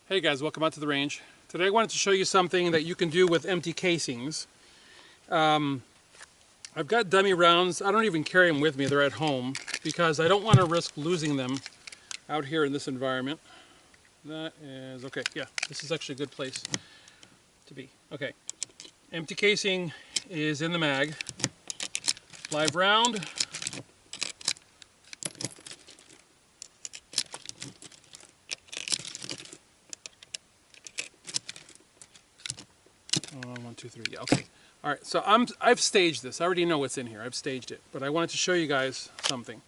Hey guys, welcome out to the range. Today I wanted to show you something that you can do with empty casings. I've got dummy rounds. I don't even carry them with me, they're at home, because I don't want to risk losing them out here in this environment. That is, okay, yeah, this is actually a good place to be. Okay, empty casing is in the mag. Live round. One, two, three. Yeah, okay. All right. So I've staged this. I already know what's in here. I've staged it, but I wanted to show you guys something.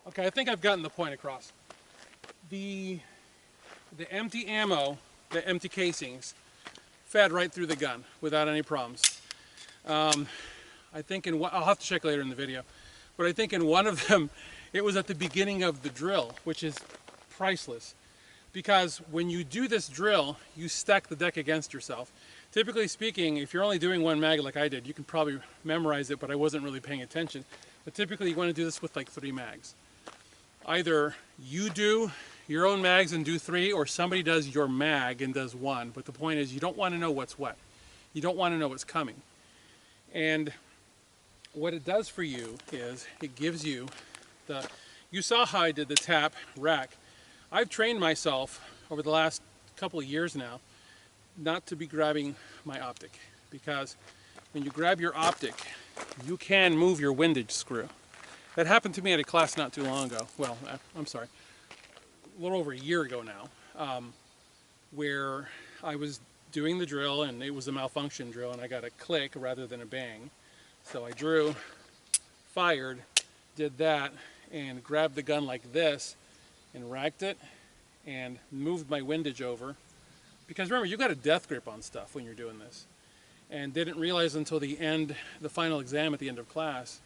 Okay, I think I've gotten the point across. The empty ammo, the empty casings, fed right through the gun without any problems. I think I'll have to check later in the video, but I think in one of them, it was at the beginning of the drill, which is priceless. Because when you do this drill, you stack the deck against yourself. Typically speaking, if you're only doing one mag like I did, you can probably memorize it, but I wasn't really paying attention. But typically you want to do this with like 3 mags. Either you do your own mags and do 3, or somebody does your mag and does 1. But the point is, you don't want to know what's what. You don't want to know what's coming. And what it does for you is it gives you you saw how I did the tap rack. I've trained myself over the last couple of years now not to be grabbing my optic, because when you grab your optic, you can move your windage screw. That happened to me at a class not too long ago. Well, I'm sorry, a little over a year ago now, where I was doing the drill and it was a malfunction drill and I got a click rather than a bang. So I drew, fired, did that, and grabbed the gun like this and racked it and moved my windage over. Because remember, you got a death grip on stuff when you're doing this. And didn't realize until the final exam at the end of class,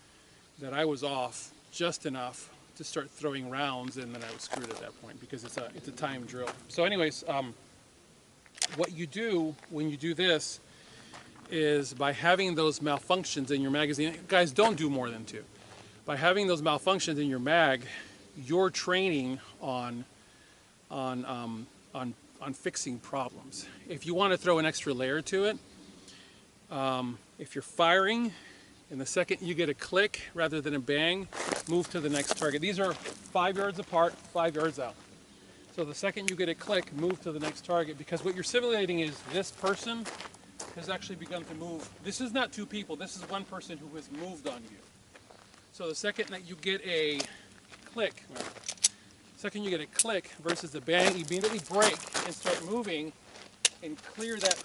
that I was off just enough to start throwing rounds, and then I was screwed at that point because it's a time drill. So anyways, what you do when you do this is, by having those malfunctions in your magazine, guys, don't do more than 2. By having those malfunctions in your mag, you're training on fixing problems. If you want to throw an extra layer to it, if you're firing, and the second you get a click rather than a bang, move to the next target. These are 5 yards apart, 5 yards out. So the second you get a click, move to the next target, because what you're simulating is this person has actually begun to move. This is not 2 people, this is 1 person who has moved on you. So the second that you get a click, versus the bang, you immediately break and start moving and clear that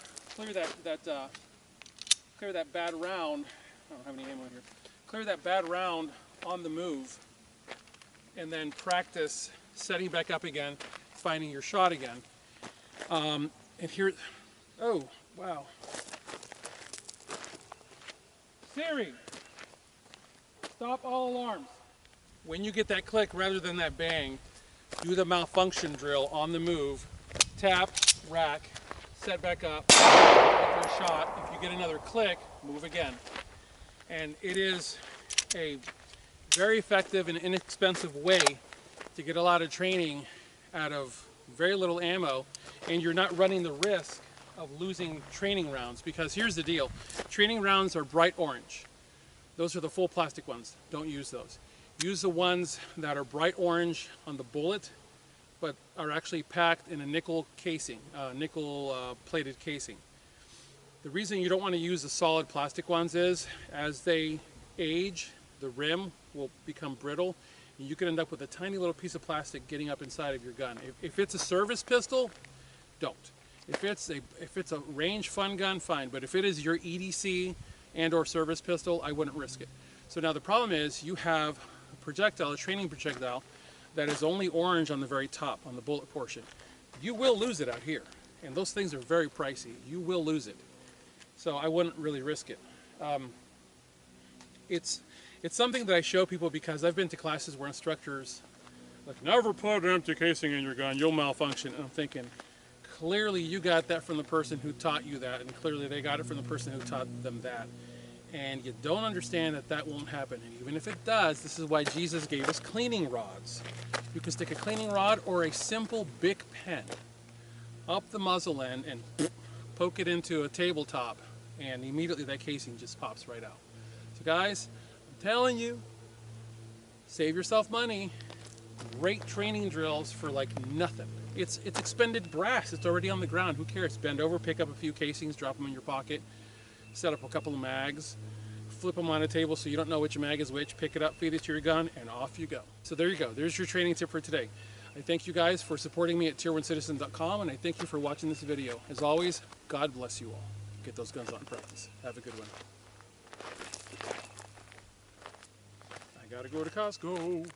bad round. I don't have any ammo here. Clear that bad round on the move, and then practice setting back up again, finding your shot again. And here, oh, wow. Siri, stop all alarms. When you get that click rather than that bang, do the malfunction drill on the move, tap, rack, set back up, get your shot. If you get another click, move again. And it is a very effective and inexpensive way to get a lot of training out of very little ammo, and you're not running the risk of losing training rounds. Because here's the deal, training rounds are bright orange. Those are the full plastic ones. Don't use those. Use the ones that are bright orange on the bullet, but are actually packed in a nickel casing, nickel plated casing. The reason you don't want to use the solid plastic ones is, as they age, the rim will become brittle, and you can end up with a tiny little piece of plastic getting up inside of your gun. If it's a service pistol, don't. If it's a range fun gun, fine. But if it is your EDC and or service pistol, I wouldn't risk it. So now the problem is you have a projectile, a training projectile, that is only orange on the very top, on the bullet portion. You will lose it out here. And those things are very pricey. You will lose it. So I wouldn't really risk it. It's something that I show people because I've been to classes where instructors like, never put an empty casing in your gun, you'll malfunction. And I'm thinking, clearly you got that from the person who taught you that, and clearly they got it from the person who taught them that. And you don't understand that that won't happen. And even if it does, this is why Jesus gave us cleaning rods. You can stick a cleaning rod or a simple Bic pen up the muzzle end and poke it into a tabletop, and immediately that casing just pops right out. So guys, I'm telling you, save yourself money. Great training drills for like nothing. It's expended brass. It's already on the ground. Who cares? Bend over, pick up a few casings, drop them in your pocket, set up a couple of mags, flip them on a table so you don't know which mag is which, pick it up, feed it to your gun, and off you go. So there you go. There's your training tip for today. I thank you guys for supporting me at tier1citizen.com, and I thank you for watching this video. As always, God bless you all. Get those guns out in practice. Have a good one. I gotta go to Costco.